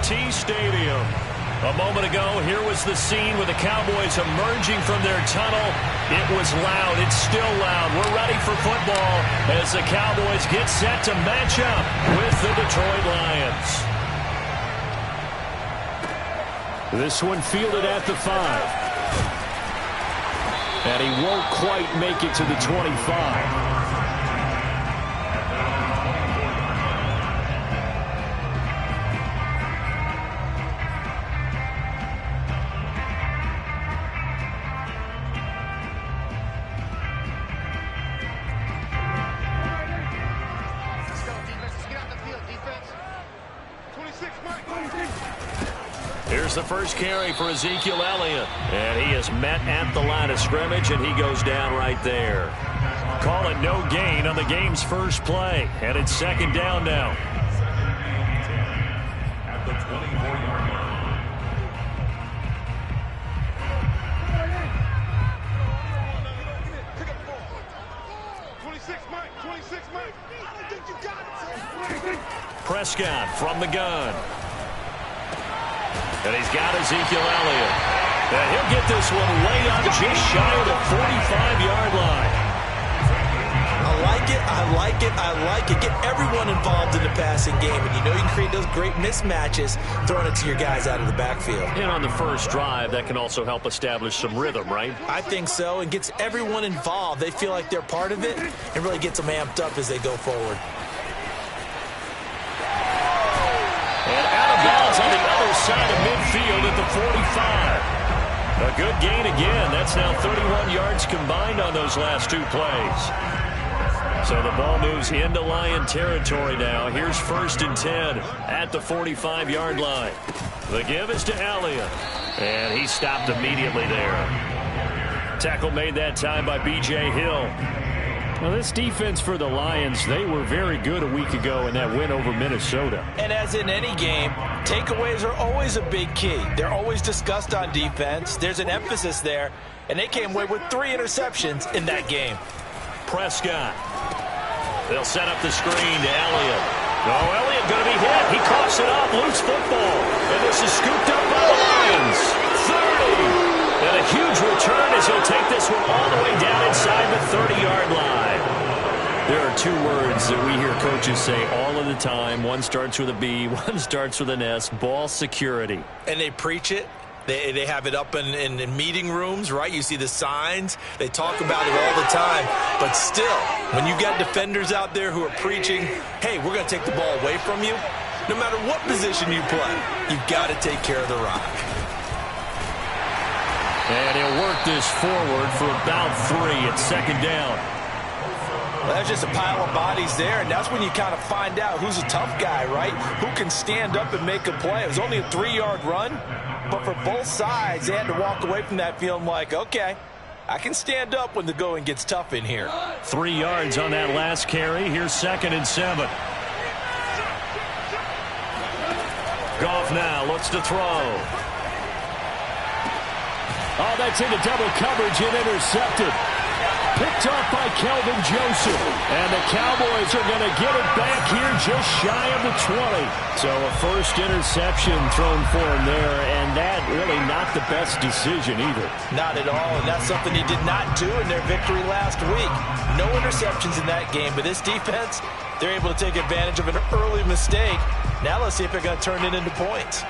AT&T Stadium. A moment ago, here was the scene with the Cowboys emerging from their tunnel. It was loud. It's still loud. We're ready for football as the Cowboys get set to match up with the Detroit Lions. This one fielded at the 5. And he won't quite make it to the 25. Here's the first carry for Ezekiel Elliott. And he is met at the line of scrimmage, and he goes down right there. Call it no gain on the game's first play. And it's second down now. At the 24-yard line. 26, Mike. 26, Mike. I think you got it. Prescott from the gun. And he's got Ezekiel Elliott. And he'll get this one way up just shy of the 45-yard line. I like it, I like it, I like it. Get everyone involved in the passing game. And you know you can create those great mismatches throwing it to your guys out of the backfield. And on the first drive, that can also help establish some rhythm, right? I think so. And gets everyone involved. They feel like they're part of it and really gets them amped up as they go forward. And out of bounds on the other side of midfield at the 45. A good gain again. That's now 31 yards combined on those last two plays. So the ball moves into Lion territory now. Here's 1st and 10 at the 45-yard line. The give is to Elliott. And he stopped immediately there. Tackle made that time by B.J. Hill. Well, this defense for the Lions, they were very good a week ago in that win over Minnesota. And as in any game, takeaways are always a big key. They're always discussed on defense. There's an emphasis there, and they came away with 3 interceptions in that game. Prescott. They'll set up the screen to Elliott. Oh, Elliott going to be hit. He coughs it up. Loose football. And this is scooped up by the Lions. 30. And a huge return as he'll take this one all the way down inside the 30-yard line. There are 2 words that we hear coaches say all of the time. One starts with a B, one starts with an S. Ball security. And they preach it. They have it up in meeting rooms, right? You see the signs. They talk about it all the time. But still, when you got defenders out there who are preaching, hey, we're going to take the ball away from you, no matter what position you play, you've got to take care of the rock. And he'll work this forward for about 3 at second down. Well, that's just a pile of bodies there, and that's when you kind of find out who's a tough guy, right? Who can stand up and make a play. It was only a 3-yard run, but for both sides, they had to walk away from that feeling like, okay, I can stand up when the going gets tough in here. 3 yards on that last carry. Here's 2nd and 7. Goff now looks to throw. Oh, that's into double coverage and intercepted. Picked off by Kelvin Joseph. And the Cowboys are going to get it back here just shy of the 20. So a first interception thrown for him there, and that really not the best decision either. Not at all, and that's something he did not do in their victory last week. No interceptions in that game, but this defense, they're able to take advantage of an early mistake. Now let's see if they're going to turn it into points.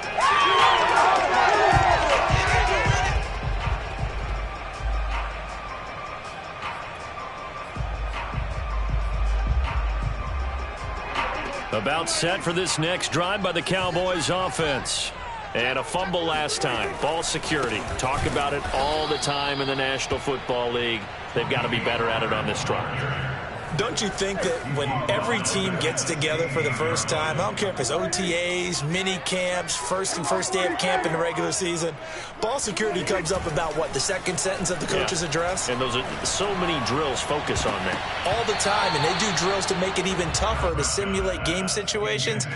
About set for this next drive by the Cowboys offense. And a fumble last time. Ball security. Talk about it all the time in the National Football League. They've got to be better at it on this drive. Don't you think that when every team gets together for the first time, I don't care if it's OTAs, mini camps, first day of camp in the regular season, ball security comes up about, what, the second sentence of the coach's address? And those are so many drills focus on that. All the time, and they do drills to make it even tougher to simulate game situations.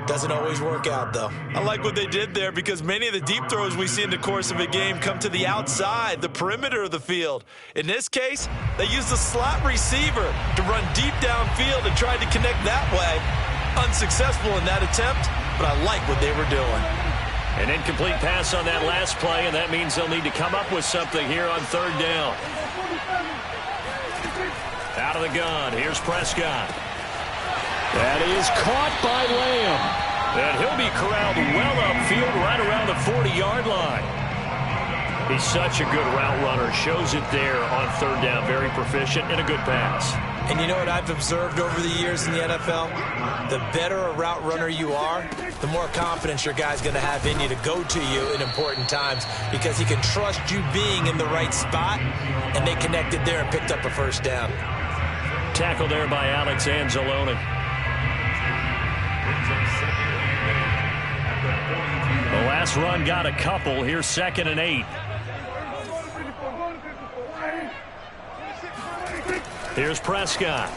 Doesn't always work out, though. I like what they did there because many of the deep throws we see in the course of a game come to the outside, the perimeter of the field. In this case, they used the slot receiver to run deep downfield and tried to connect that way. Unsuccessful in that attempt, but I like what they were doing. An incomplete pass on that last play, and that means they'll need to come up with something here on third down. Out of the gun, here's Prescott. That is caught by Lamb. And he'll be corralled well upfield right around the 40-yard line. He's such a good route runner. Shows it there on third down. Very proficient and a good pass. And you know what I've observed over the years in the NFL? The better a route runner you are, the more confidence your guy's going to have in you to go to you in important times because he can trust you being in the right spot, and they connected there and picked up a first down. Tackle there by Alex Anzalone. The last run got a couple. Here's 2nd and 8. Here's Prescott.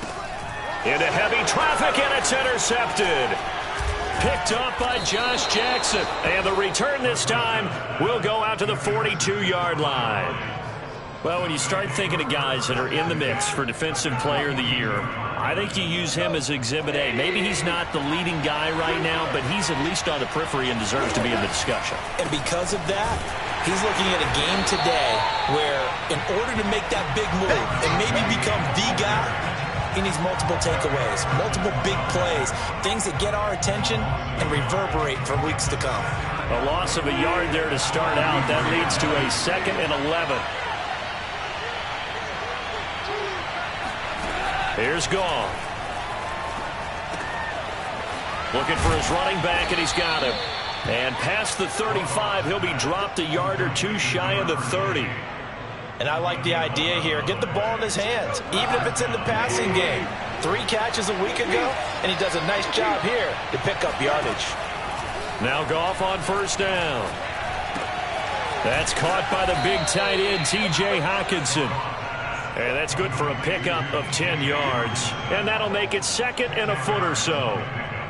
Into heavy traffic, and it's intercepted. Picked up by Josh Jackson. And the return this time will go out to the 42-yard line. Well, when you start thinking of guys that are in the mix for Defensive Player of the Year, I think you use him as Exhibit A. Maybe he's not the leading guy right now, but he's at least on the periphery and deserves to be in the discussion. And because of that, he's looking at a game today where in order to make that big move and maybe become the guy, he needs multiple takeaways, multiple big plays, things that get our attention and reverberate for weeks to come. A loss of a yard there to start out. That leads to a 2nd and 11. Here's Goff. Looking for his running back, and he's got him. And past the 35, he'll be dropped a yard or two shy of the 30. And I like the idea here. Get the ball in his hands, even if it's in the passing game. 3 catches a week ago, and he does a nice job here to pick up yardage. Now Goff on first down. That's caught by the big tight end, T.J. Hockenson. And that's good for a pickup of 10 yards. And that'll make it 2nd and a foot or so.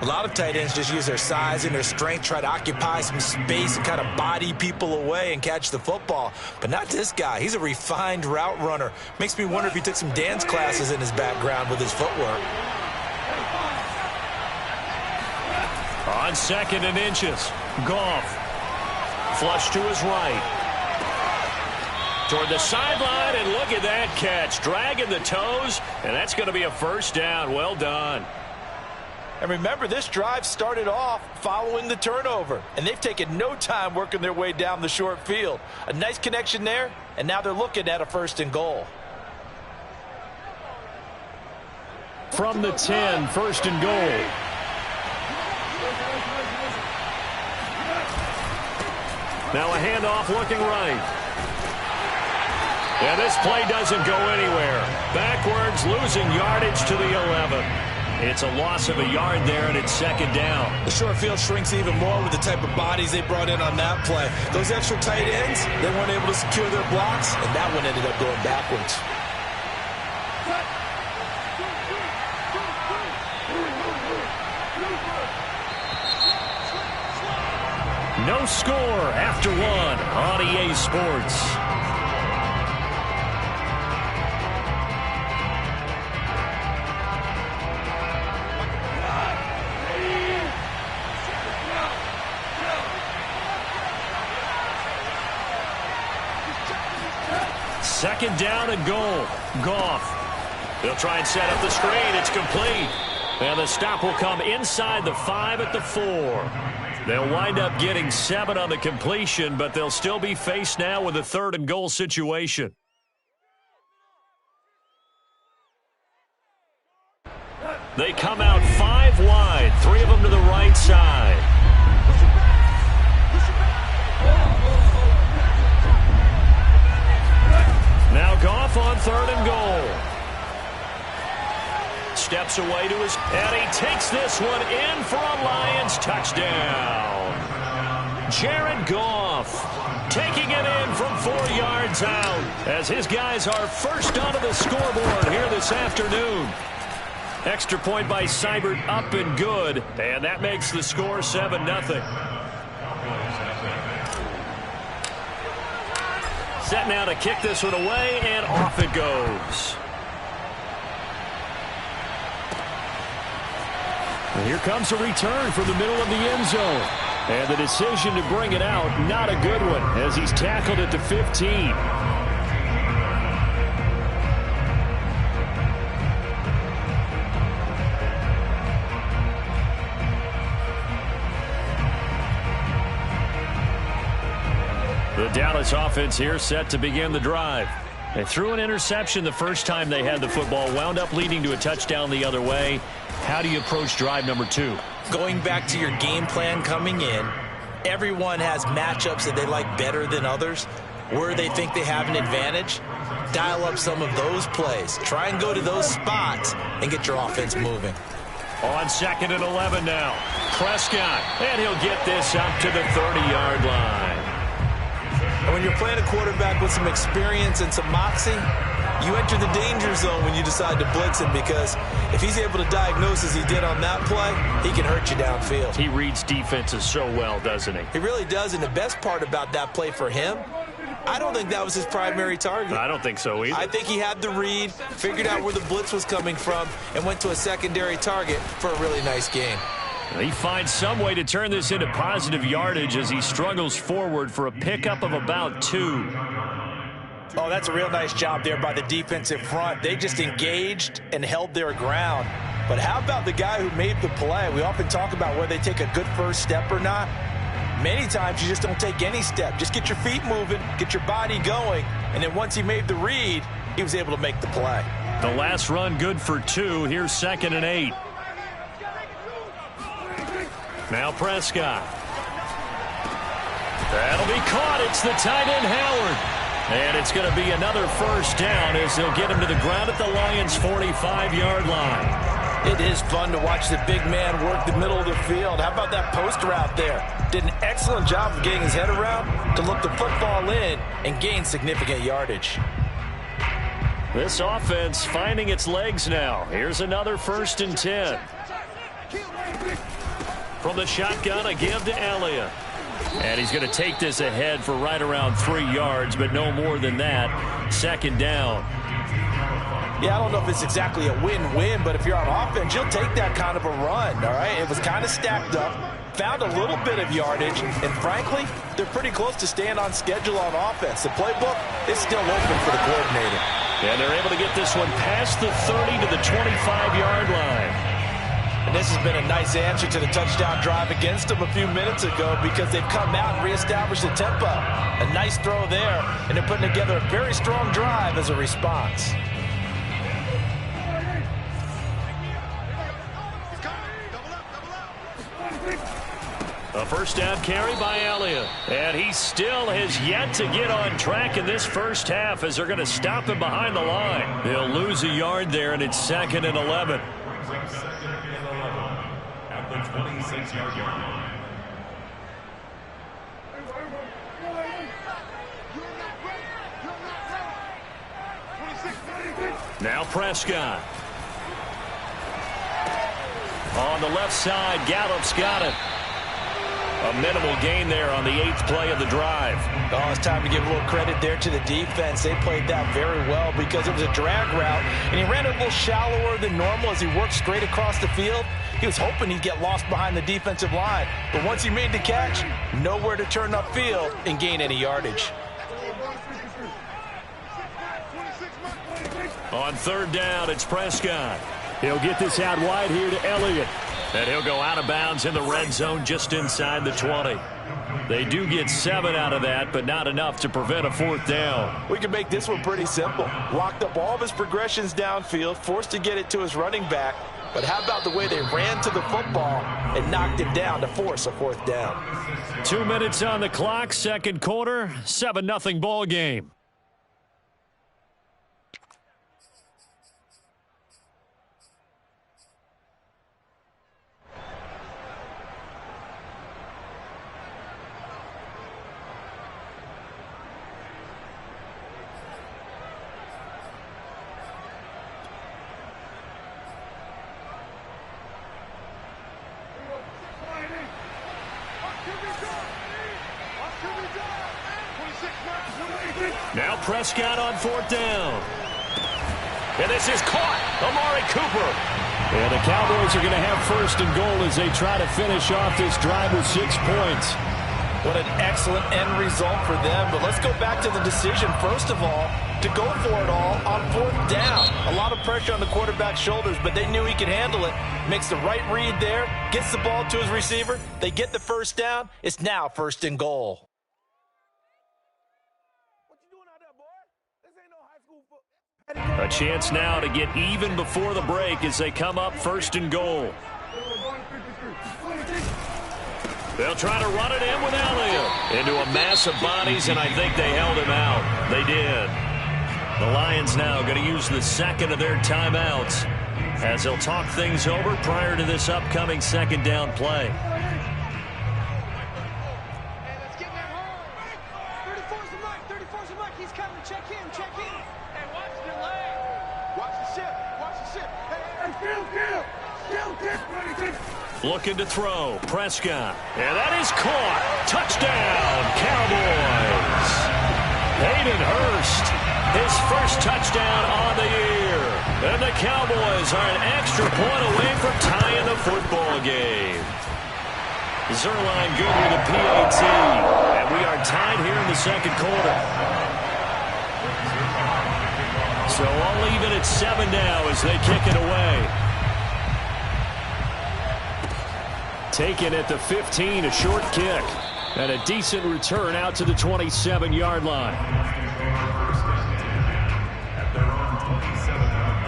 A lot of tight ends just use their size and their strength, try to occupy some space and kind of body people away and catch the football. But not this guy. He's a refined route runner. Makes me wonder if he took some dance classes in his background with his footwork. On 2nd and inches, Goff. Flush to his right. Toward the sideline, and look at that catch. Dragging the toes, and that's going to be a first down. Well done. And remember, this drive started off following the turnover, and they've taken no time working their way down the short field. A nice connection there, and now they're looking at a 1st and goal. From the 10, 1st and goal. Now a handoff looking right. And this play doesn't go anywhere. Backwards, losing yardage to the 11. It's a loss of a yard there, and it's 2nd down. The short field shrinks even more with the type of bodies they brought in on that play. Those extra tight ends, they weren't able to secure their blocks, and that one ended up going backwards. No score after 1 on EA Sports. Second down and goal. Goff. They'll try and set up the screen. It's complete. And the stop will come inside the 5 at the 4. They'll wind up getting 7 on the completion, but they'll still be faced now with a 3rd and goal situation. They come out 5 wide, 3 of them to the right side. Now Goff on 3rd and goal. Steps away to his, and he takes this one in for a Lions touchdown. Jared Goff taking it in from 4 yards out as his guys are first onto the scoreboard here this afternoon. Extra point by Seibert up and good, and that makes the score 7-0. Set now to kick this one away, and off it goes. And here comes a return from the middle of the end zone. And the decision to bring it out, not a good one, as he's tackled at the 15. The Dallas offense here set to begin the drive. They threw an interception the first time they had the football, wound up leading to a touchdown the other way. How do you approach drive number 2? Going back to your game plan coming in, everyone has matchups that they like better than others. Where they think they have an advantage, dial up some of those plays. Try and go to those spots and get your offense moving. On 2nd and 11 now. Prescott, and he'll get this up to the 30-yard line. And when you're playing a quarterback with some experience and some moxie, you enter the danger zone when you decide to blitz him, because if he's able to diagnose as he did on that play, he can hurt you downfield. He reads defenses so well, doesn't he? He really does, and the best part about that play for him, I don't think that was his primary target. I don't think so either. I think he had the read, figured out where the blitz was coming from, and went to a secondary target for a really nice game. He finds some way to turn this into positive yardage as he struggles forward for a pickup of about 2. Oh, that's a real nice job there by the defensive front. They just engaged and held their ground. But how about the guy who made the play? We often talk about whether they take a good first step or not. Many times you just don't take any step. Just get your feet moving, get your body going, and then once he made the read, he was able to make the play. The last run good for 2. Here's 2nd and 8. Now Prescott. That'll be caught. It's the tight end Howard. And it's going to be another first down as they'll get him to the ground at the Lions' 45-yard line. It is fun to watch the big man work the middle of the field. How about that post route there? Did an excellent job of getting his head around to look the football in and gain significant yardage. This offense finding its legs now. Here's another 1st and 10. From the shotgun, a give to Elliott. And he's going to take this ahead for right around 3 yards, but no more than that. 2nd down. Yeah, I don't know if it's exactly a win-win, but if you're on offense, you'll take that kind of a run, all right? It was kind of stacked up, found a little bit of yardage, and frankly, they're pretty close to staying on schedule on offense. The playbook is still open for the coordinator. And they're able to get this one past the 30 to the 25-yard line. And this has been a nice answer to the touchdown drive against them a few minutes ago, because they've come out and reestablished the tempo. A nice throw there, and they're putting together a very strong drive as a response. A first down carry by Elliott. And he still has yet to get on track in this first half as they're going to stop him behind the line. They'll lose a yard there, and it's 2nd and 11. At the 26-yard line. Now Prescott. On the left side, Gallup's got it. A minimal gain there on the 8th play of the drive. Oh, it's time to give a little credit there to the defense. They played that very well because it was a drag route, and he ran a little shallower than normal as he worked straight across the field. He was hoping he'd get lost behind the defensive line, but once he made the catch, nowhere to turn upfield and gain any yardage. On 3rd down, it's Prescott. He'll get this out wide here to Elliott. And he'll go out of bounds in the red zone just inside the 20. They do get 7 out of that, but not enough to prevent a 4th down. We can make this one pretty simple. Locked up all of his progressions downfield, forced to get it to his running back. But how about the way they ran to the football and knocked him down to force a 4th down? 2 minutes on the clock, 2nd quarter, 7-0 ball game. Now Prescott on 4th down. And this is caught. Amari Cooper. And the Cowboys are going to have first and goal as they try to finish off this drive with 6 points. What an excellent end result for them. But let's go back to the decision, first of all, to go for it all on 4th down. A lot of pressure on the quarterback's shoulders, but they knew he could handle it. Makes the right read there, gets the ball to his receiver. They get the first down. It's now first and goal. A chance now to get even before the break as they come up first and goal. They'll try to run it in with Elliott into a mass of bodies, and I think they held him out. They did. The Lions now going to use the second of their timeouts as they'll talk things over prior to this upcoming second down play. Looking to throw. Prescott. And that is caught. Touchdown, Cowboys. Hayden Hurst, his first touchdown on the year. And the Cowboys are an extra point away from tying the football game. Zerline good with a PAT. And we are tied here in the second quarter. So all even at 7 now as they kick it away. Taken at the 15, a short kick. And a decent return out to the 27-yard line. At their own 27-yard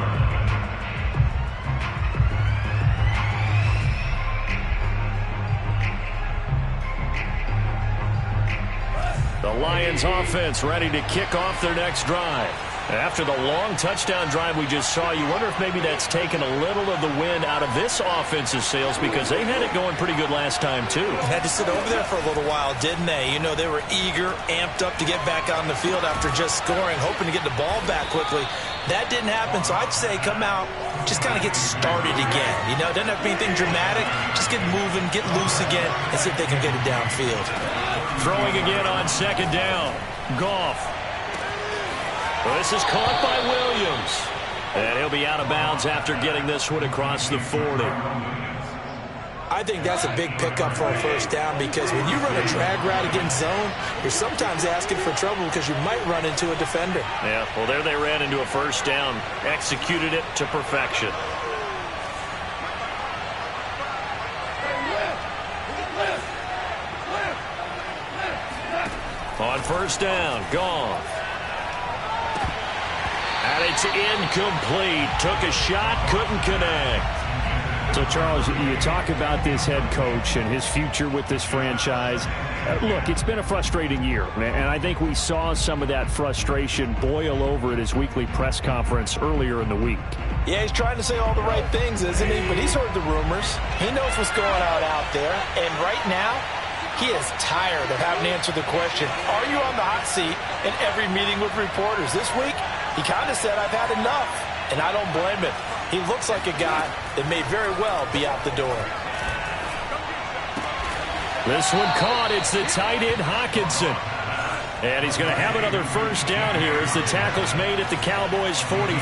line. The Lions offense ready to kick off their next drive. After the long touchdown drive we just saw, you wonder if maybe that's taken a little of the wind out of this offense's sails because they had it going pretty good last time, too. Had to sit over there for a little while, didn't they? You know, they were eager, amped up to get back on the field after just scoring, hoping to get the ball back quickly. That didn't happen, so I'd say come out, just kind of get started again. You know, it doesn't have to be anything dramatic. Just get moving, get loose again, and see if they can get it downfield. Throwing again on second down. Goff. This is caught by Williams. And he'll be out of bounds after getting this one across the 40. I think that's a big pickup for a first down because when you run a drag route against zone, you're sometimes asking for trouble because you might run into a defender. Yeah, well, there they ran into a first down. Executed it to perfection. On first down, gone. And it's incomplete. Took a shot, couldn't connect. So, Charles, you talk about this head coach and his future with this franchise. Look, it's been a frustrating year, and I think we saw some of that frustration boil over at his weekly press conference earlier in the week. Yeah, he's trying to say all the right things, isn't he? But he's heard the rumors. He knows what's going on out there. And right now, he is tired of having to answer the question, are you on the hot seat in every meeting with reporters? This week, he kind of said, I've had enough, and I don't blame him. He looks like a guy that may very well be out the door. This one caught. It's the tight end, Hawkinson. And he's going to have another first down here as the tackle's made at the Cowboys' 43.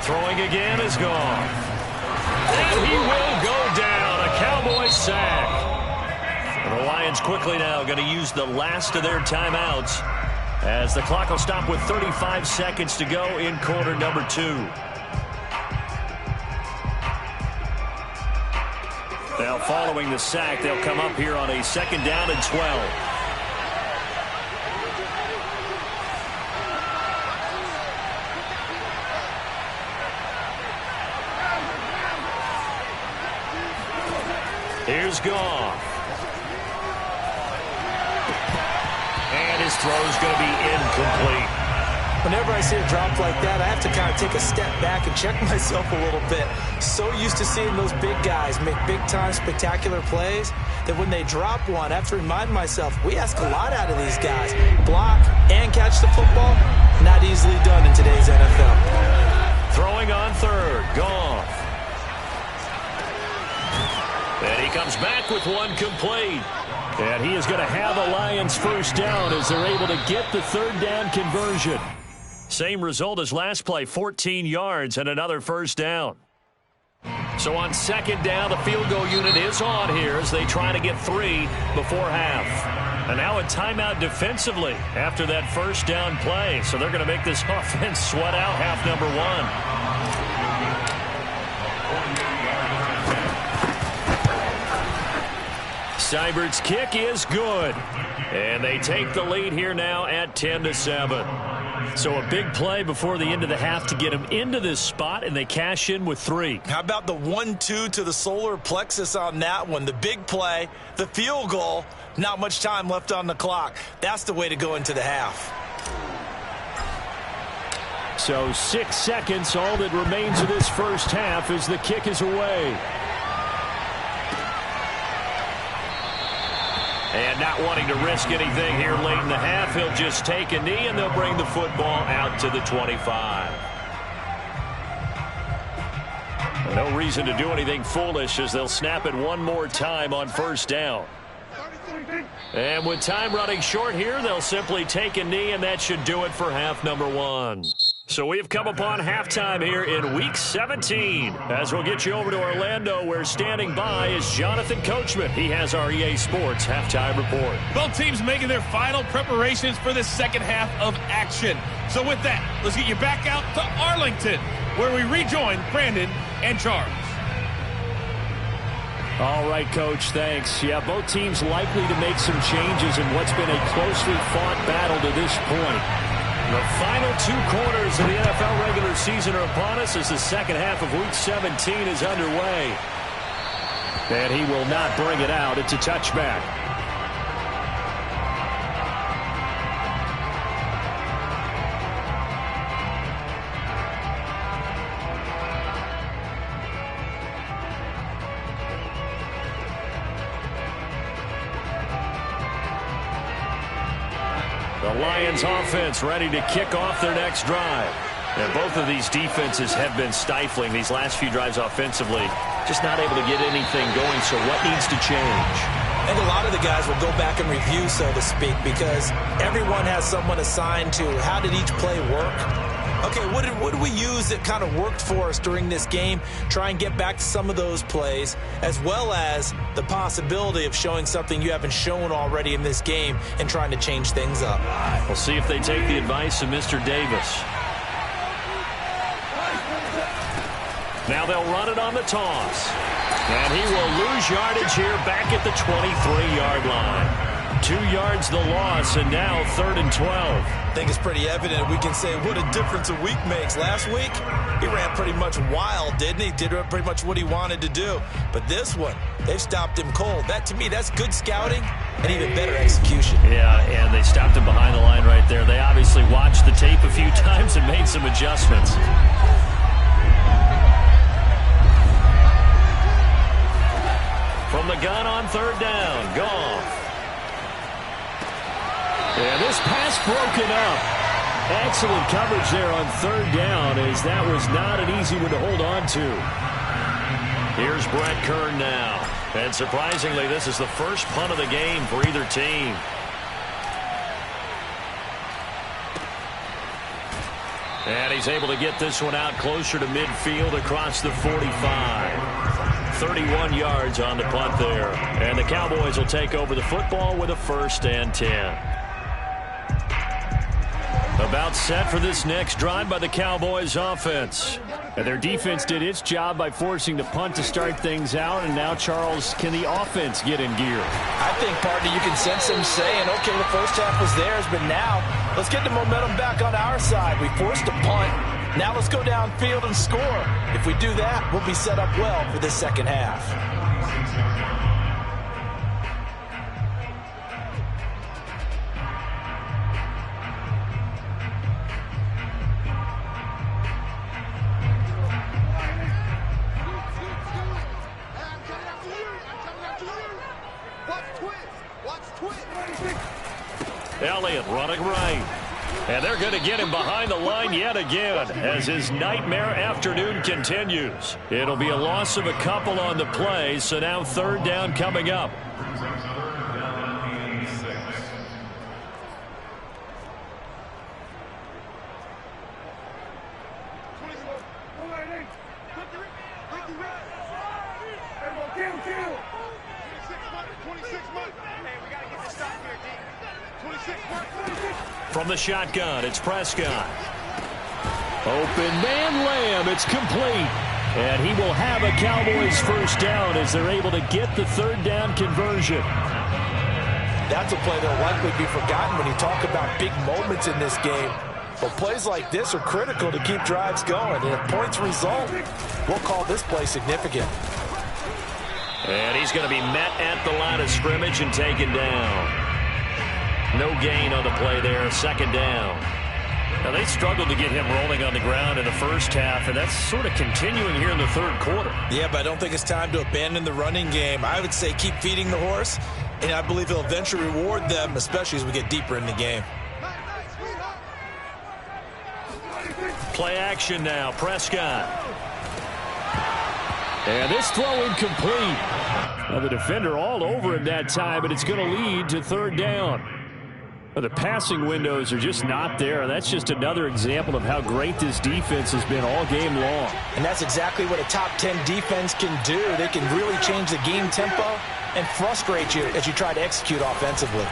Throwing again is gone. And he will go down. A Cowboys sack. And the Lions quickly now going to use the last of their timeouts as the clock will stop with 35 seconds to go in quarter number 2. Now following the sack, they'll come up here on a second down and 12. Here's Goff. And his throw's going to be incomplete. Whenever I see a drop like that, I have to kind of take a step back and check myself a little bit. So used to seeing those big guys make big-time spectacular plays that when they drop one, I have to remind myself, we ask a lot out of these guys. Block and catch the football, not easily done in today's NFL. Throwing on third, Goff. And he comes back with one complete. And he is going to have a Lions first down as they're able to get the third down conversion. Same result as last play, 14 yards and another first down. So on second down, the field goal unit is on here as they try to get 3 before half. And now a timeout defensively after that first down play. So they're going to make this offense sweat out half number 1. Seibert's kick is good. And they take the lead here now at 10-7. So a big play before the end of the half to get them into this spot, and they cash in with 3. How about the 1-2 to the solar plexus on that one? The big play, the field goal, not much time left on the clock. That's the way to go into the half. So 6 seconds, all that remains of this first half as the kick is away. And not wanting to risk anything here late in the half, he'll just take a knee, and they'll bring the football out to the 25. No reason to do anything foolish as they'll snap it one more time on first down. And with time running short here, they'll simply take a knee, and that should do it for half number 1. So we've come upon halftime here in Week 17. As we'll get you over to Orlando, where standing by is Jonathan Coachman. He has our EA Sports halftime report. Both teams making their final preparations for the second half of action. So with that, let's get you back out to Arlington, where we rejoin Brandon and Charles. All right, Coach, thanks. Yeah, both teams likely to make some changes in what's been a closely fought battle to this point. The final 2 quarters of the NFL regular season are upon us as the second half of Week 17 is underway. And he will not bring it out. It's a touchback. The Lions offense ready to kick off their next drive. And both of these defenses have been stifling these last few drives offensively. Just not able to get anything going, so what needs to change? And a lot of the guys will go back and review, so to speak, because everyone has someone assigned to how did each play work. Okay, what did we use that kind of worked for us during this game? Try and get back to some of those plays, as well as the possibility of showing something you haven't shown already in this game and trying to change things up. We'll see if they take the advice of Mr. Davis. Now they'll run it on the toss. And he will lose yardage here back at the 23-yard line. 2 yards the loss, and now 3rd and 12. I think it's pretty evident. We can say what a difference a week makes. Last week, he ran pretty much wild, didn't he? Did pretty much what he wanted to do. But this one, they've stopped him cold. That, to me, that's good scouting and even better execution. Yeah, and they stopped him behind the line right there. They obviously watched the tape a few times and made some adjustments. From the gun on 3rd down, Goff. And this pass broken up. Excellent coverage there on 3rd down, as that was not an easy one to hold on to. Here's Brett Kern now. And surprisingly, this is the first punt of the game for either team. And he's able to get this one out closer to midfield across the 45. 31 yards on the punt there. And the Cowboys will take over the football with a 1st and 10. About set for this next drive by the Cowboys offense. And their defense did its job by forcing the punt to start things out. And now, Charles, can the offense get in gear? I think, partner, you can sense them saying, okay, the first half was theirs, but now let's get the momentum back on our side. We forced a punt. Now let's go downfield and score. If we do that, we'll be set up well for this second half. Elliott running right. And they're going to get him behind the line yet again as his nightmare afternoon continues. It'll be a loss of a couple on the play, so now 3rd down coming up. From the shotgun, it's Prescott. Open man Lamb, it's complete. And he will have a Cowboys first down as they're able to get the third down conversion. That's a play that will likely be forgotten when you talk about big moments in this game. But plays like this are critical to keep drives going. And if points result, we'll call this play significant. And he's going to be met at the line of scrimmage and taken down. No gain on the play there, second down. Now, they struggled to get him rolling on the ground in the first half, and that's sort of continuing here in the third quarter. Yeah, but I don't think it's time to abandon the running game. I would say keep feeding the horse, and I believe he'll eventually reward them, especially as we get deeper in the game. Play action now, Prescott. And this throw incomplete. Now, the defender all over him that time, but it's going to lead to third down. Well, the passing windows are just not there. That's just another example of how great this defense has been all game long. And that's exactly what a top 10 defense can do. They can really change the game tempo and frustrate you as you try to execute offensively.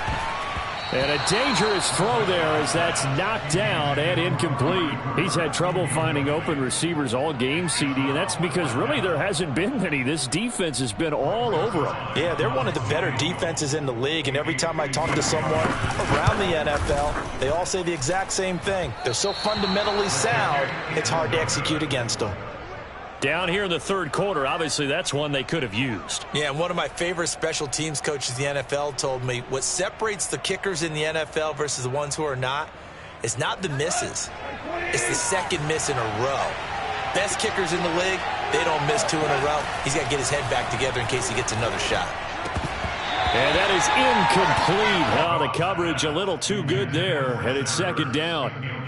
And a dangerous throw there as that's knocked down and incomplete. He's had trouble finding open receivers all game, CD, and that's because really there hasn't been many. This defense has been all over them. Yeah, they're one of the better defenses in the league, and every time I talk to someone around the NFL, they all say the exact same thing. They're so fundamentally sound, it's hard to execute against them. Down here in the third quarter, obviously that's one they could have used. Yeah, and one of my favorite special teams coaches in the NFL told me what separates the kickers in the NFL versus the ones who are not is not the misses. It's the second miss in a row. Best kickers in the league, they don't miss two in a row. He's got to get his head back together in case he gets another shot. And that is incomplete. Oh, the coverage a little too good there, and it's second down.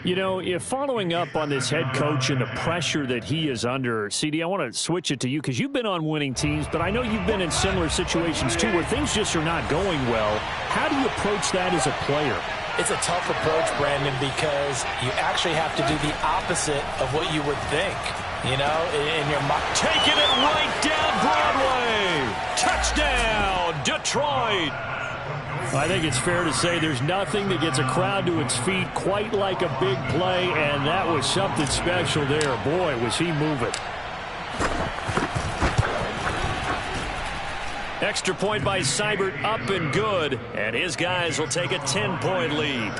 You know, if following up on this head coach and the pressure that he is under, CD, I want to switch it to you because you've been on winning teams, but I know you've been in similar situations too where things just are not going well. How do you approach that as a player? It's a tough approach, Brandon, because you actually have to do the opposite of what you would think. You know, in your mind. Taking it right down Broadway. Touchdown, Detroit. I think it's fair to say there's nothing that gets a crowd to its feet quite like a big play, and that was something special there. Boy, was he moving. Extra point by Seibert, up and good, and his guys will take a 10-point lead.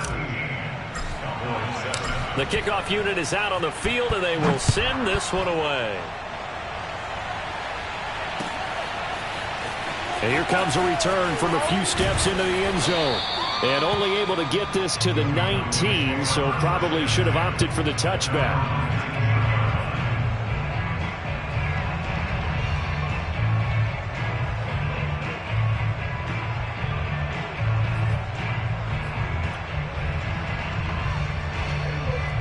The kickoff unit is out on the field, and they will send this one away. And here comes a return from a few steps into the end zone. And only able to get this to the 19, so probably should have opted for the touchback.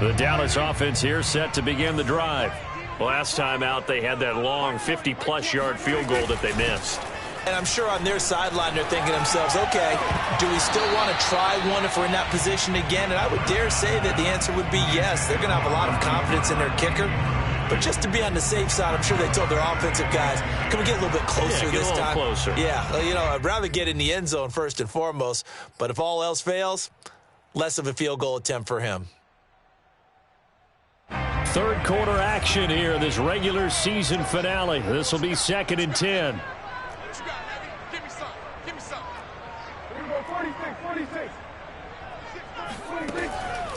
The Dallas offense here set to begin the drive. Last time out, they had that long 50-plus yard field goal that they missed. And I'm sure on their sideline they're thinking to themselves, okay, do we still want to try one if we're in that position again? And I would dare say that the answer would be yes. They're going to have a lot of confidence in their kicker. But just to be on the safe side, I'm sure they told their offensive guys, can we get a little bit closer this time? Closer. Yeah, you know, I'd rather get in the end zone first and foremost. But if all else fails, less of a field goal attempt for him. Third quarter action here, this regular season finale. This will be 2nd and 10.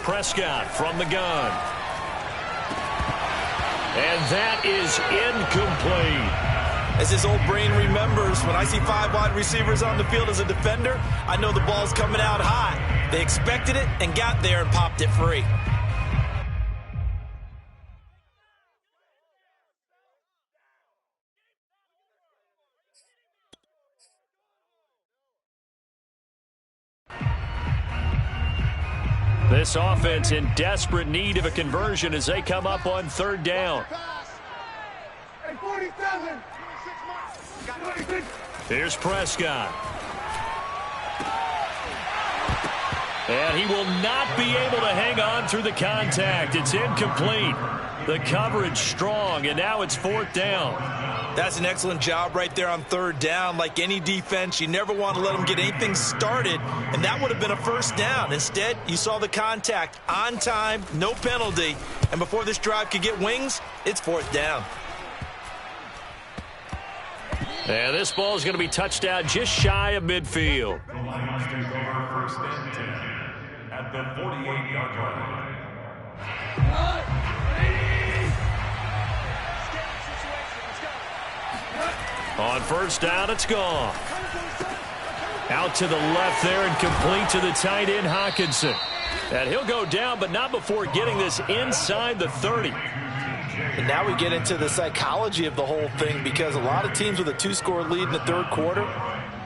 Prescott from the gun. And that is incomplete. As his old brain remembers, when I see 5 wide receivers on the field as a defender, I know the ball's coming out high. They expected it and got there and popped it free. This offense in desperate need of a conversion as they come up on third down. Here's Prescott. And he will not be able to hang on through the contact. It's incomplete. The coverage strong, and now it's 4th down. That's an excellent job right there on third down. Like any defense, you never want to let them get anything started, and that would have been a first down. Instead, you saw the contact on time, no penalty, and before this drive could get wings, it's fourth down. And this ball is going to be touched out just shy of midfield. The Lions take over first and 10 at the 48-yard line. On first down, it's gone. Out to the left there and complete to the tight end, Hawkinson. And he'll go down, but not before getting this inside the 30. And now we get into the psychology of the whole thing, because a lot of teams with a two-score lead in the third quarter,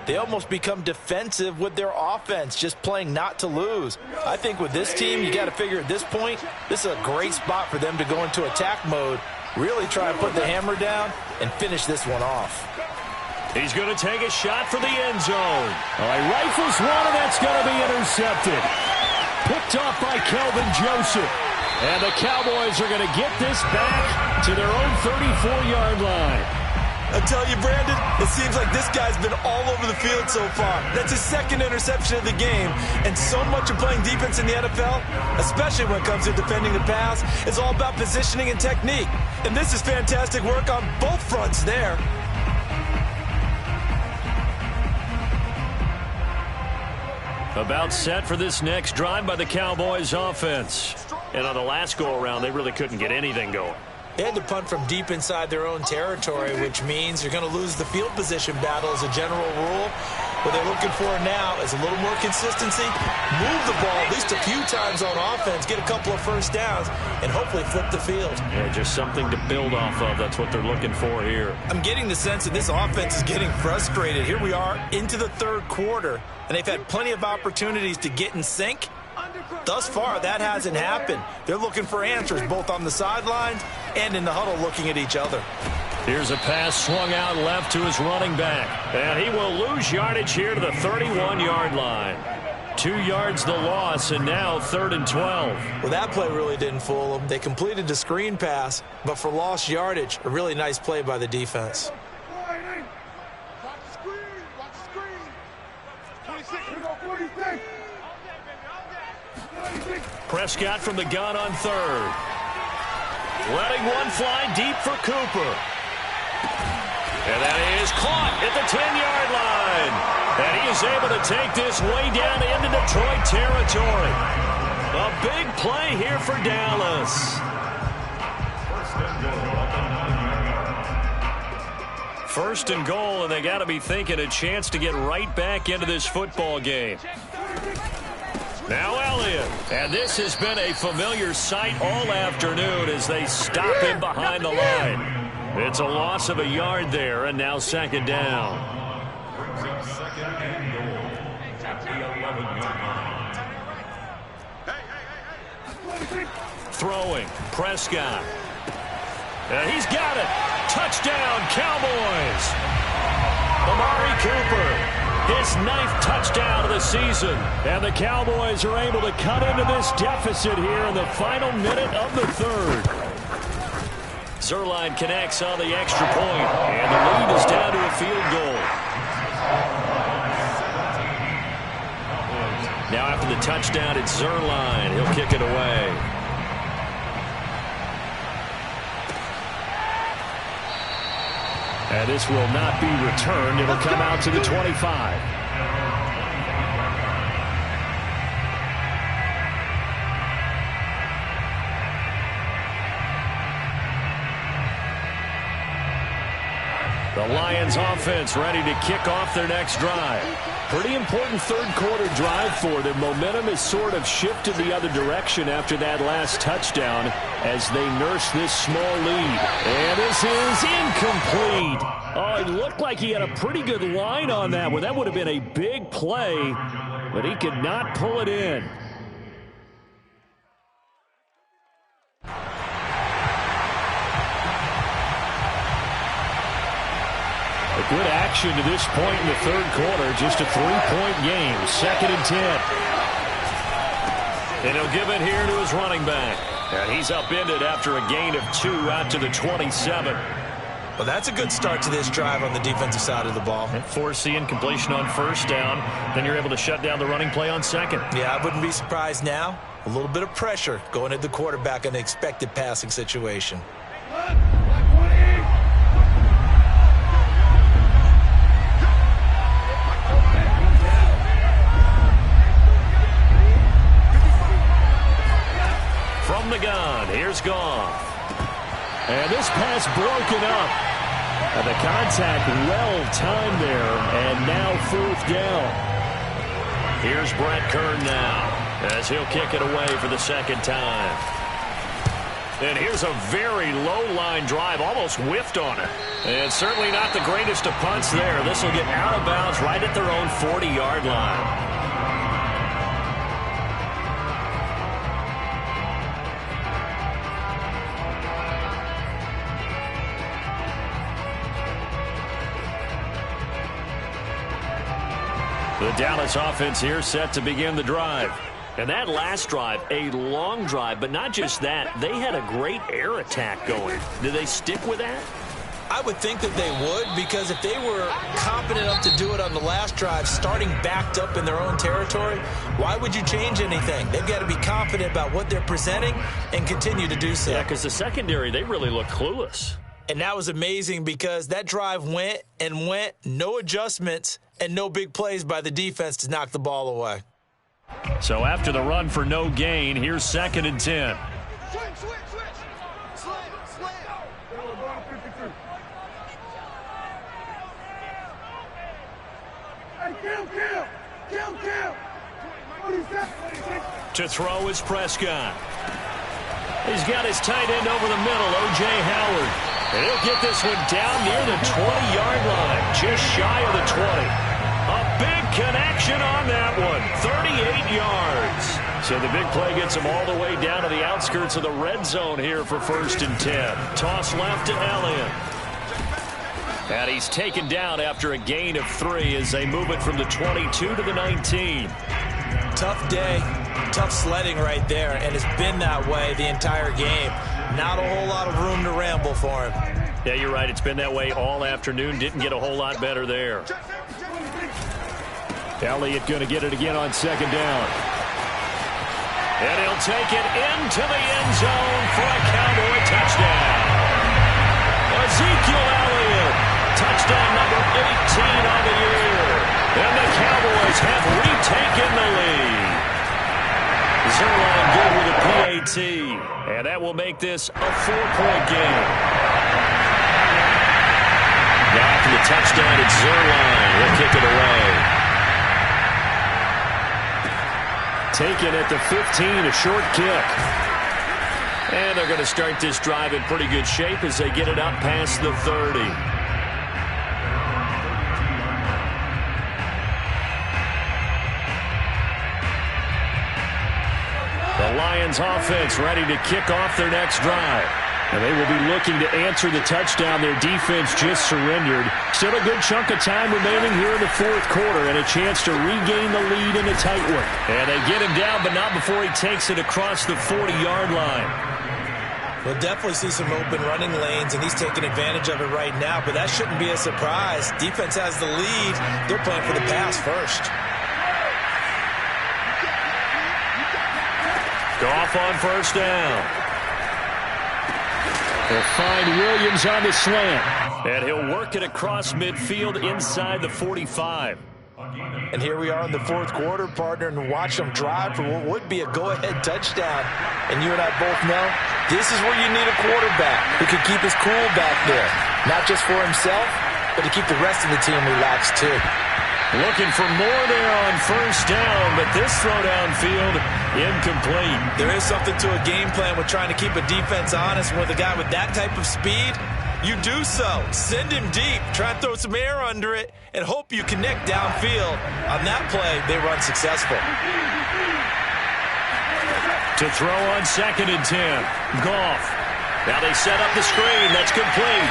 they almost become defensive with their offense, just playing not to lose. I think with this team, you got to figure at this point, this is a great spot for them to go into attack mode, really try and put the hammer down and finish this one off. He's going to take a shot for the end zone. All right, rifles one, and that's going to be intercepted. Picked off by Kelvin Joseph. And the Cowboys are going to get this back to their own 34-yard line. I tell you, Brandon, it seems like this guy's been all over the field so far. That's his second interception of the game. And so much of playing defense in the NFL, especially when it comes to defending the pass, is all about positioning and technique. And this is fantastic work on both fronts there. About set for this next drive by the Cowboys offense. And on the last go-around, they really couldn't get anything going. They had to punt from deep inside their own territory, which means you're going to lose the field position battle as a general rule. What they're looking for now is a little more consistency, move the ball at least a few times on offense, get a couple of first downs, and hopefully flip the field. Yeah, just something to build off of. That's what they're looking for here. I'm getting the sense that this offense is getting frustrated. Here we are into the third quarter, and they've had plenty of opportunities to get in sync. Thus far, that hasn't happened. They're looking for answers both on the sidelines and in the huddle looking at each other. Here's a pass swung out left to his running back. And he will lose yardage here to the 31-yard line. 2 yards the loss, and now 3rd and 12. Well, that play really didn't fool them. They completed the screen pass, but for lost yardage, a really nice play by the defense. Prescott from the gun on 3rd. Letting one fly deep for Cooper. And that is caught at the 10-yard line. And he is able to take this way down into Detroit territory. A big play here for Dallas. First and goal, and they got to be thinking a chance to get right back into this football game. Now Elliott, and this has been a familiar sight all afternoon as they stop him behind the line. It's a loss of a yard there, and now 2nd down. Brings up 2nd and goal at the 11-yard line. Throwing, Prescott. And he's got it. Touchdown, Cowboys. Amari Cooper. His 9th touchdown of the season. And the Cowboys are able to cut into this deficit here in the final minute of the 3rd. Zerline connects on the extra point, and the lead is down to a field goal. Now after the touchdown, it's Zerline. He'll kick it away. And this will not be returned. It'll come out to the 25. The Lions offense ready to kick off their next drive. Pretty important third quarter drive for them. Momentum has sort of shifted the other direction after that last touchdown as they nurse this small lead. And this is incomplete. Oh, it looked like he had a pretty good line on that one. That would have been a big play, but he could not pull it in. Good action to this point in the third quarter. Just a 3-point game. 2nd and 10. And he'll give it here to his running back. And he's upended after a gain of 2 out to the 27. Well, that's a good start to this drive on the defensive side of the ball. And foreseeing completion on first down. Then you're able to shut down the running play on second. Yeah, I wouldn't be surprised now. A little bit of pressure going at the quarterback in an expected passing situation. From the gun, here's Goff. And this pass broken up. And the contact well-timed there. And now fourth down. Here's Brett Kern now as he'll kick it away for the second time. And here's a very low-line drive, almost whiffed on it. And certainly not the greatest of punts there. This will get out of bounds right at their own 40-yard line. The Dallas offense here set to begin the drive. And that last drive, a long drive, but not just that. They had a great air attack going. Did they stick with that? I would think that they would, because if they were confident enough to do it on the last drive, starting backed up in their own territory, why would you change anything? They've got to be confident about what they're presenting and continue to do so. Yeah, because the secondary, they really look clueless. And that was amazing because that drive went and went, no adjustments, and no big plays by the defense to knock the ball away. So after the run for no gain, here's 2nd and 10. To throw is Prescott. He's got his tight end over the middle, O.J. Howard. And he'll get this one down near the 20-yard line, just shy of the 20. A big connection on that one, 38 yards. So the big play gets him all the way down to the outskirts of the red zone here for 1st and 10. Toss left to Elliott. And he's taken down after a gain of 3 as they move it from the 22 to the 19. Tough day, tough sledding right there, and it's been that way the entire game. Not a whole lot of room to ramble for him. Yeah, you're right. It's been that way all afternoon. Didn't get a whole lot better there. Elliott going to get it again on 2nd down. And he'll take it into the end zone for a Cowboy touchdown. Ezekiel Elliott, touchdown number 18 on the year. And the Cowboys have retaken the lead. Zerline good with a PAT. And that will make this a 4-point game. Now for the touchdown, it's Zerline. He'll kick it away. Taken at the 15, a short kick. And they're going to start this drive in pretty good shape as they get it up past the 30. The Lions offense ready to kick off their next drive. And they will be looking to answer the touchdown their defense just surrendered. Still a good chunk of time remaining here in the 4th quarter and a chance to regain the lead in a tight one. And they get him down, but not before he takes it across the 40-yard line. We'll definitely see some open running lanes, and he's taking advantage of it right now, but that shouldn't be a surprise. Defense has the lead. They're playing for the pass first. Goff on 1st down. They'll find Williams on the slant. And he'll work it across midfield inside the 45. And here we are in the 4th quarter, partner, and watch them drive for what would be a go-ahead touchdown. And you and I both know this is where you need a quarterback who can keep his cool back there. Not just for himself, but to keep the rest of the team relaxed too. Looking for more there on 1st down, but this throw downfield incomplete. There is something to a game plan with trying to keep a defense honest. With a guy with that type of speed, you do so. Send him deep, try and throw some air under it, and hope you connect downfield. On that play, they run successful. To throw on 2nd and 10. Goff. Now they set up the screen. That's complete.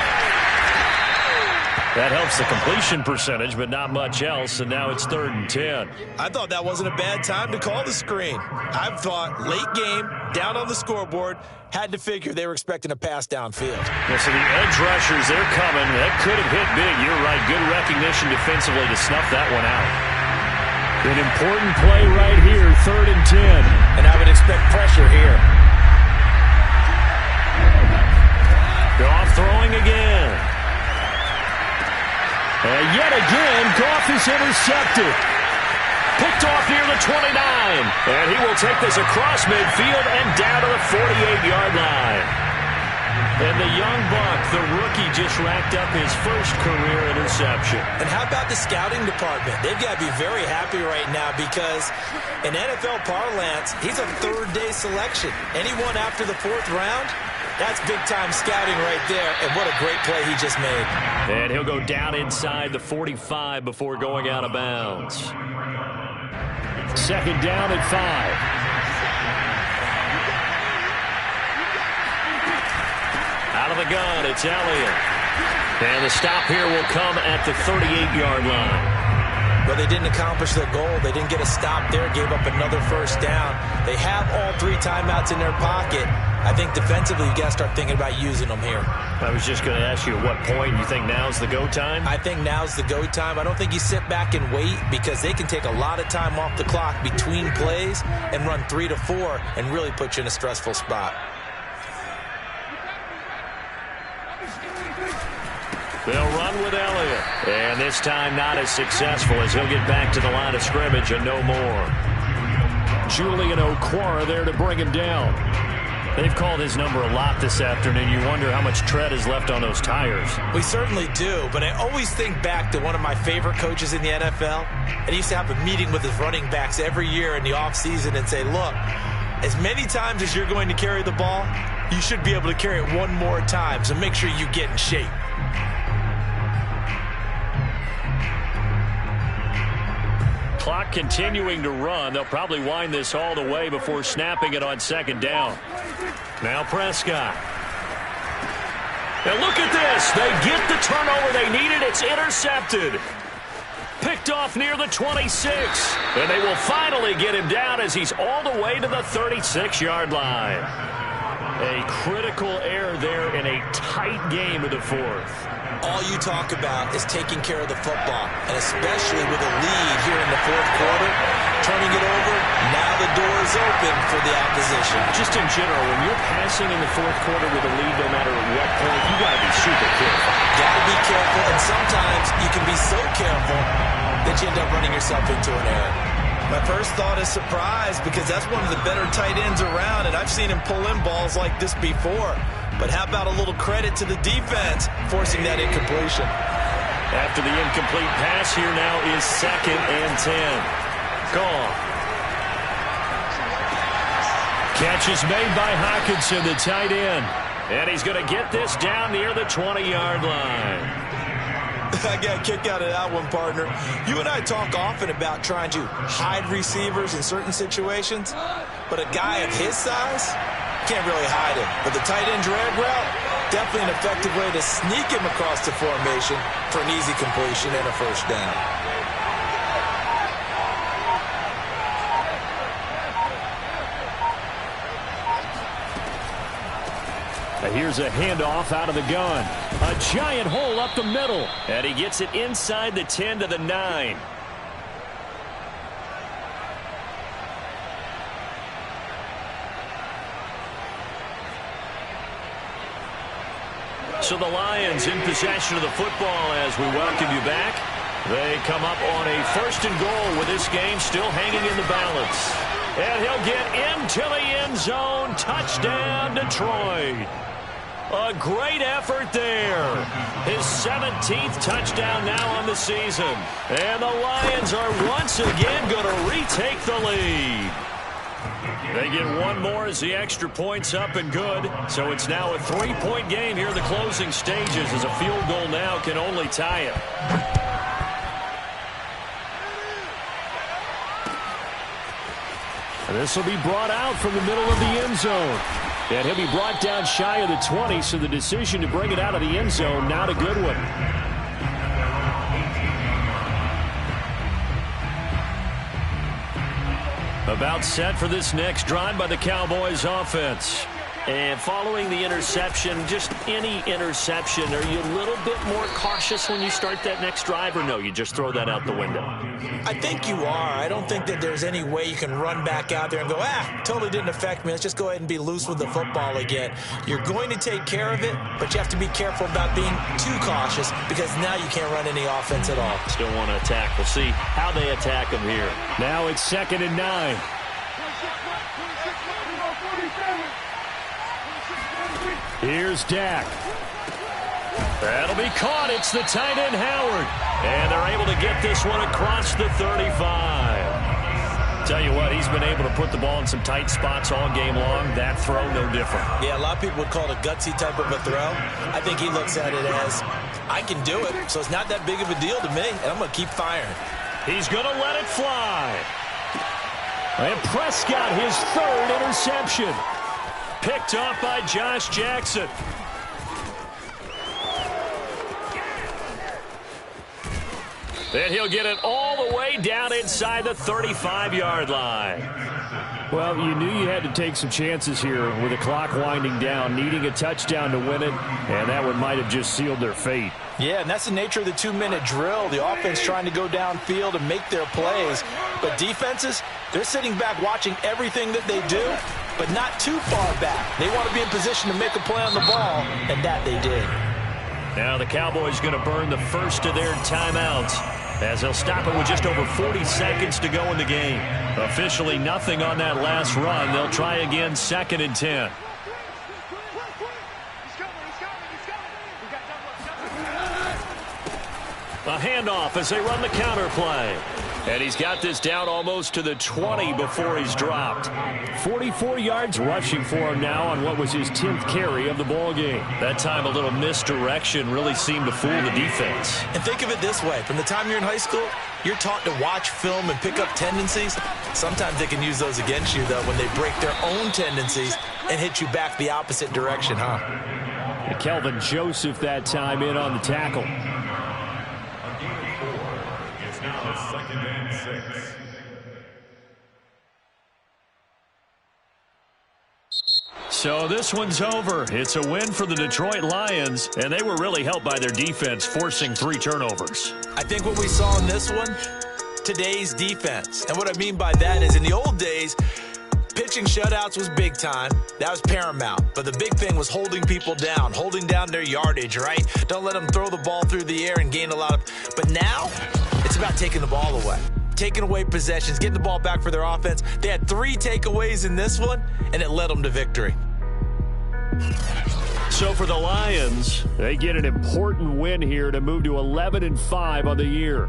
That helps the completion percentage, but not much else, and now it's 3rd and 10. I thought that wasn't a bad time to call the screen. I thought late game, down on the scoreboard, had to figure they were expecting a pass downfield. Yeah, so the edge rushers, they're coming. That could have hit big. You're right. Good recognition defensively to snuff that one out. An important play right here, 3rd and 10. And I would expect pressure here. Goff throwing again. And yet again, Goff is intercepted. Picked off near the 29. And he will take this across midfield and down to the 48-yard line. And the young buck, the rookie, just racked up his first career interception. And how about the scouting department? They've got to be very happy right now because in NFL parlance, he's a third-day selection. Anyone after the 4th round, that's big-time scouting right there, and what a great play he just made. And he'll go down inside the 45 before going out of bounds. 2nd down at 5. Out of the gun, it's Elliott. And the stop here will come at the 38-yard line. Well, they didn't accomplish their goal. They didn't get a stop there, gave up another 1st down. They have all 3 timeouts in their pocket. I think defensively, you've got to start thinking about using them here. I was just going to ask you at what point you think now's the go time? I think now's the go time. I don't think you sit back and wait because they can take a lot of time off the clock between plays and run 3 to 4 and really put you in a stressful spot. They'll run with Elliott. And this time not as successful as he'll get back to the line of scrimmage and no more. Julian Okwara there to bring him down. They've called his number a lot this afternoon. You wonder how much tread is left on those tires. We certainly do, but I always think back to one of my favorite coaches in the NFL. And he used to have a meeting with his running backs every year in the offseason and say, look, as many times as you're going to carry the ball, you should be able to carry it one more time, so make sure you get in shape. Clock continuing to run. They'll probably wind this all the way before snapping it on 2nd down. Now Prescott. And look at this. They get the turnover they needed. It's intercepted. Picked off near the 26. And they will finally get him down as he's all the way to the 36-yard line. A critical error there in a tight game of the 4th. All you talk about is taking care of the football, and especially with a lead here in the 4th quarter, turning it over, now the door is open for the opposition. Just in general, when you're passing in the 4th quarter with a lead, no matter at what point, you got to be super careful. Got to be careful, and sometimes you can be so careful that you end up running yourself into an error. My first thought is surprise because that's one of the better tight ends around, and I've seen him pull in balls like this before. But how about a little credit to the defense forcing that incompletion? After the incomplete pass, here now is 2nd and 10. Gone. Catch is made by Hockenson, the tight end. And he's going to get this down near the 20-yard line. I got a kick out of that one, partner. You and I talk often about trying to hide receivers in certain situations, but a guy of his size can't really hide him. But the tight end drag route, definitely an effective way to sneak him across the formation for an easy completion and a 1st down. Here's a handoff out of the gun. A giant hole up the middle. And he gets it inside the 10 to the 9. So the Lions in possession of the football as we welcome you back. They come up on a 1st and goal with this game still hanging in the balance. And he'll get into the end zone. Touchdown, Detroit. A great effort there. His 17th touchdown now on the season. And the Lions are once again going to retake the lead. They get one more as the extra point's up and good. So it's now a 3-point game here in the closing stages as a field goal now can only tie it. This will be brought out from the middle of the end zone. And he'll be brought down shy of the 20, so the decision to bring it out of the end zone, not a good one. About set for this next drive by the Cowboys offense. And following the interception, just any interception, are you a little bit more cautious when you start that next drive, or no, you just throw that out the window? I think you are. I don't think that there's any way you can run back out there and go, totally didn't affect me. Let's just go ahead and be loose with the football again. You're going to take care of it, but you have to be careful about being too cautious because now you can't run any offense at all. Still want to attack. We'll see how they attack them here. Now it's 2nd and 9. Here's Dak. That'll be caught. It's the tight end, Howard. And they're able to get this one across the 35. Tell you what, he's been able to put the ball in some tight spots all game long. That throw, no different. Yeah, a lot of people would call it a gutsy type of a throw. I think he looks at it as, I can do it, so it's not that big of a deal to me, and I'm going to keep firing. He's going to let it fly. And Prescott, his 3rd interception. Picked off by Josh Jackson. Then he'll get it all the way down inside the 35-yard line. Well, you knew you had to take some chances here with the clock winding down, needing a touchdown to win it, and that one might have just sealed their fate. Yeah, and that's the nature of the 2-minute drill. The offense trying to go downfield and make their plays. But defenses, they're sitting back watching everything that they do, but not too far back. They want to be in position to make a play on the ball, and that they did. Now the Cowboys going to burn the first of their timeouts as they'll stop it with just over 40 seconds to go in the game. Officially nothing on that last run. They'll try again 2nd and 10. A handoff as they run the counter play. And he's got this down almost to the 20 before he's dropped. 44 yards rushing for him now on what was his 10th carry of the ball game. That time a little misdirection really seemed to fool the defense. And think of it this way. From the time you're in high school, you're taught to watch film and pick up tendencies. Sometimes they can use those against you, though, when they break their own tendencies and hit you back the opposite direction, huh? And Kelvin Joseph that time in on the tackle. So this one's over. It's a win for the Detroit Lions, and they were really helped by their defense, forcing 3 turnovers. I think what we saw in this one, today's defense. And what I mean by that is in the old days, pitching shutouts was big time. That was paramount. But the big thing was holding people down, holding down their yardage, right? Don't let them throw the ball through the air and gain a lot of... But now, it's about taking the ball away. Taking away possessions, getting the ball back for their offense. They had 3 takeaways in this one, and it led them to victory. So for the Lions, they get an important win here to move to 11-5 on the year.